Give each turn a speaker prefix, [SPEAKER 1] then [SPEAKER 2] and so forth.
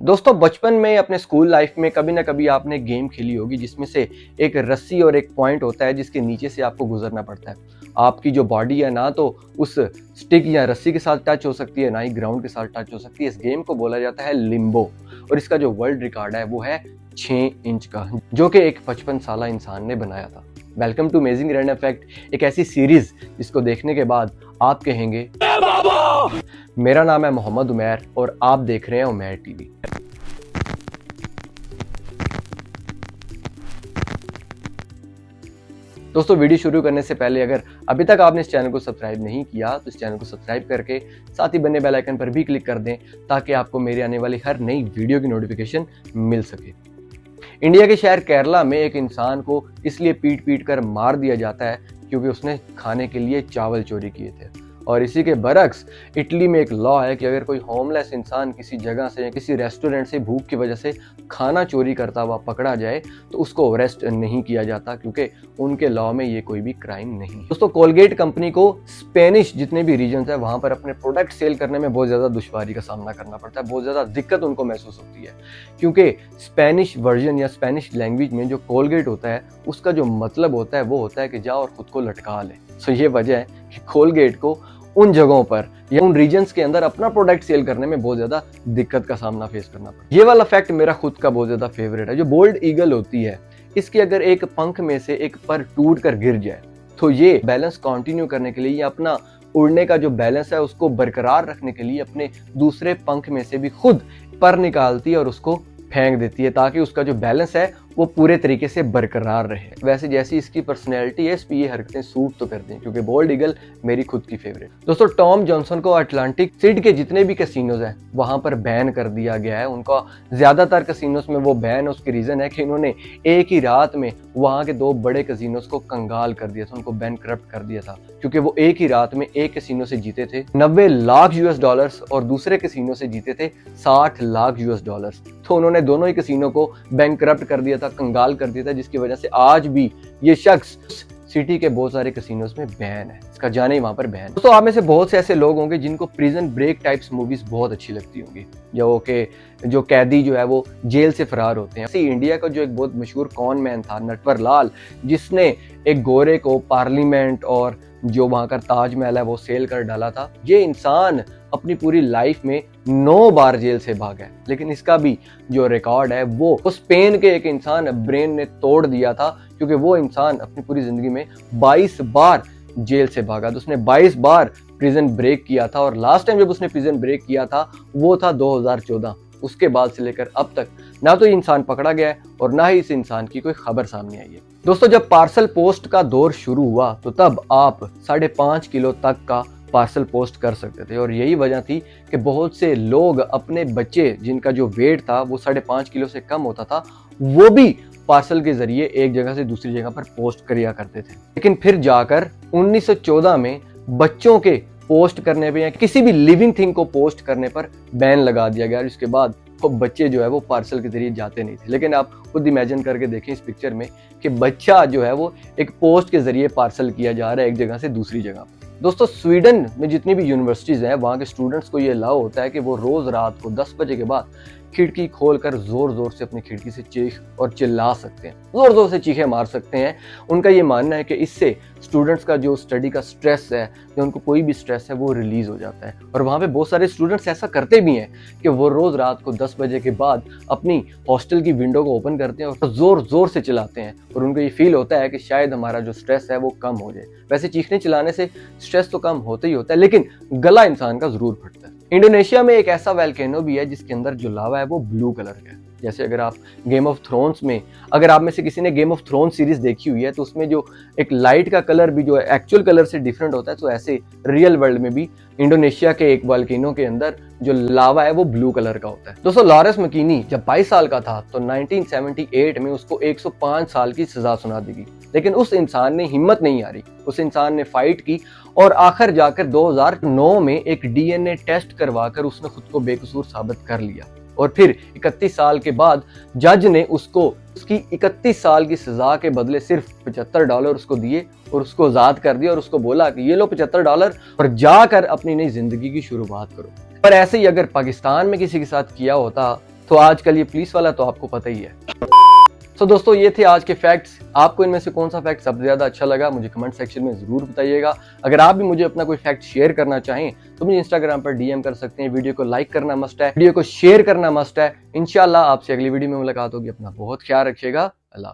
[SPEAKER 1] दोस्तों बचपन में अपने स्कूल लाइफ में कभी ना कभी आपने गेम खेली होगी जिसमें से एक रस्सी और एक पॉइंट होता है जिसके नीचे से आपको गुजरना पड़ता है। आपकी जो बॉडी है ना तो उस स्टिक या रस्सी के साथ टच हो सकती है, ना ही ग्राउंड के साथ टच हो सकती है। इस गेम को बोला जाता है लिम्बो और इसका जो वर्ल्ड रिकॉर्ड है वो है 6 इंच का, जो कि एक 55 साला इंसान ने बनाया था। Welcome to amazing random fact, एक ऐसी सीरीज जिसको देखने के बाद आप कहेंगे बाबा। मेरा नाम है मोहम्मद उमैर और आप देख रहे हैं उमैर टीवी। दोस्तों वीडियो शुरू करने से पहले अगर अभी तक आपने इस चैनल को सब्सक्राइब नहीं किया तो इस चैनल को सब्सक्राइब करके साथ ही बने बेल आइकन पर भी क्लिक कर दें ताकि आपको मेरी आने वाली हर नई वीडियो की नोटिफिकेशन मिल सके। इंडिया के शहर केरला में एक इंसान को इसलिए पीट पीट कर मार दिया जाता है क्योंकि उसने खाने के लिए चावल चोरी किए थे। और इसी के बरक्स इटली में एक लॉ है कि अगर कोई होमलेस इंसान किसी जगह से या किसी रेस्टोरेंट से भूख की वजह से खाना चोरी करता हुआ पकड़ा जाए तो उसको अरेस्ट नहीं किया जाता, क्योंकि उनके लॉ में ये कोई भी क्राइम नहीं है। दोस्तों कोलगेट कंपनी को स्पेनिश जितने भी रीजन है वहां पर अपने प्रोडक्ट सेल करने में बहुत ज्यादा दुश्वारी का सामना करना पड़ता है, बहुत ज्यादा दिक्कत उनको महसूस होती है, क्योंकि स्पेनिश वर्जन या स्पेनिश लैंग्वेज में जो कोलगेट होता है उसका जो मतलब होता है वो होता है कि जाओ और खुद को लटका ले। सो ये वजह है कि कोलगेट को उन जगहों पर या उन रीजन्स के अंदर अपना प्रोडक्ट सेल करने में बहुत ज्यादा दिक्कत का सामना फेस करना पड़ता है। ये वाला फैक्ट मेरा खुद का बहुत ज्यादा फेवरेट है। जो बोल्ड ईगल होती है, इसकी अगर एक पंख में से एक पर टूट कर गिर जाए तो ये बैलेंस कंटिन्यू करने के लिए या अपना उड़ने का जो बैलेंस है उसको बरकरार रखने के लिए अपने दूसरे पंख में से भी खुद पर निकालती है और उसको फेंक देती है ताकि उसका जो बैलेंस है वो पूरे तरीके से बरकरार रहे। वैसे जैसी इसकी पर्सनैलिटी है, इस पे ये हरकतें सूट तो करती हैं, क्योंकि बोल्ड ईगल मेरी खुद की फेवरेट। दोस्तों टॉम जॉनसन को अटलांटिक सिटी के जितने भी कैसीनोज हैं वहां पर बैन कर दिया गया है। उनका ज्यादातर कैसीनोज में वो बैन है, उसकी रीजन है कि इन्होंने एक ही रात में वहां के 2 बड़े कैसीनोज को कंगाल कर दिया था, उनको बैंकरप्ट कर दिया था, क्योंकि वो एक ही रात में एक कैसीनो से जीते थे $90 लाख और दूसरे कैसीनो से जीते थे $60 लाख। तो उन्होंने दोनों ही कैसीनो को बैंकरप्ट कर दिया था, कंगाल कर दिया था, जिसकी वजह से आज भी ये शख्स सिटी के बहुत सारे कैसीनोज में बैन है, इसका जाने ही वहां पर बैन। दोस्तों आप में से बहुत से ऐसे लोग होंगे जिनको प्रिजन ब्रेक टाइप्स मूवीज बहुत अच्छी लगती होंगी, जो कैदी जो है वो जेल से फरार होते हैं। ऐसे इंडिया का जो एक बहुत मशहूर कॉन मैन था नटवर लाल, जिसने एक गोरे को पार्लियामेंट और जो वहां का ताजमहल है वो सेल कर डाला था। ये इंसान अपनी पूरी लाइफ में 9 बार जेल से भागा है, लेकिन इसका भी जो रिकॉर्ड है वो स्पेन के एक इंसान ब्रेन ने तोड़ दिया था, क्योंकि वो इंसान अपनी पूरी जिंदगी में 22 बार जेल से भागा। तो उसने 22 बार प्रिजन ब्रेक किया था और लास्ट टाइम जब उसने प्रिजन ब्रेक किया था वो था 2014। उसके बाद से लेकर अब तक ना तो ये इंसान पकड़ा गया है और ना ही इस इंसान की कोई खबर सामने आई है। दोस्तों जब पार्सल पोस्ट का दौर शुरू हुआ तो तब आप 5.5 किलो तक का पार्सल पोस्ट कर सकते थे, और यही वजह थी कि बहुत से लोग अपने बच्चे जिनका जो वेट था वो 5.5 किलो से कम होता था वो भी पार्सल के जरिए एक जगह से दूसरी जगह पर पोस्ट किया करते थे। लेकिन फिर जाकर 1914 में बच्चों के पोस्ट करने पे या किसी भी लिविंग थिंग को पोस्ट करने पर बैन लगा दिया गया। इसके बाद वो बच्चे जो है वो पार्सल के जरिए जाते नहीं थे। लेकिन आप खुद इमेजिन करके देखें इस पिक्चर में कि बच्चा जो है वो एक पोस्ट के जरिए पार्सल किया जा रहा है एक जगह से दूसरी जगह। दोस्तों स्वीडन में जितनी भी यूनिवर्सिटीज हैं वहाँ के स्टूडेंट्स को ये अलाउ होता है कि वो रोज रात को 10 बजे के बाद खिड़की खोलकर जोर जोर से अपनी खिड़की से चीख और चिल्ला सकते हैं, जोर जोर से चीखें मार सकते हैं। उनका ये मानना है कि इससे स्टूडेंट्स का जो स्टडी का स्ट्रेस है या उनको कोई भी स्ट्रेस है वो रिलीज हो जाता है। और वहाँ पे बहुत सारे स्टूडेंट्स ऐसा करते भी हैं कि वो रोज रात को 10 बजे के बाद अपनी हॉस्टल की विंडो को ओपन करते हैं और जोर जोर से चिल्लाते हैं, और उनको ये फील होता है कि शायद हमारा जो स्ट्रेस है वो कम हो जाए। वैसे चीखने चिल्लाने से स्ट्रेस तो कम होता ही होता है, लेकिन गला इंसान का जरूर फटता है। इंडोनेशिया में एक ऐसा वोल्केनो भी है जिसके अंदर जो लावा है वो ब्लू कलर का है। जैसे अगर आप गेम ऑफ थ्रोन्स में, अगर आप में से किसी ने गेम ऑफ थ्रोन्स सीरीज देखी हुई है तो उसमें जो एक लाइट का कलर भी जो है एक्चुअल कलर से डिफरेंट होता है, तो ऐसे रियल वर्ल्ड में भी इंडोनेशिया के एक वोल्केनो के अंदर जो लावा है वो ब्लू कलर का होता है। दोस्तों लॉरेंस मकीनी जब 22 साल का था तो 1978 में उसको 105 साल की सजा सुना दी गई, लेकिन उस इंसान ने हिम्मत नहीं हारी, उस इंसान ने फाइट की और आखिर जाकर 2009 में एक डीएनए टेस्ट करवाकर उसने खुद को बेकसूर साबित कर लिया। और फिर 31 साल के बाद जज ने उसको उसकी 31 साल की सजा के बदले सिर्फ $75 उसको दिए और उसको आजाद कर दिया और उसको बोला कि ये लो $75 और जाकर अपनी नई जिंदगी की शुरुआत करो। पर ऐसे ही अगर पाकिस्तान में किसी के साथ किया होता तो आजकल ये पुलिस वाला तो आपको पता ही है। तो दोस्तों ये थे आज के फैक्ट्स। आपको इनमें से कौन सा फैक्ट सबसे ज्यादा अच्छा लगा मुझे कमेंट सेक्शन में जरूर बताइएगा। अगर आप भी मुझे अपना कोई फैक्ट शेयर करना चाहें तो मुझे इंस्टाग्राम पर डीएम कर सकते हैं। वीडियो को लाइक करना मस्ट है, वीडियो को शेयर करना मस्ट है। इंशाल्लाह आपसे अगली वीडियो में मुलाकात होगी। अपना बहुत ख्याल रखिएगा। अल्लाह।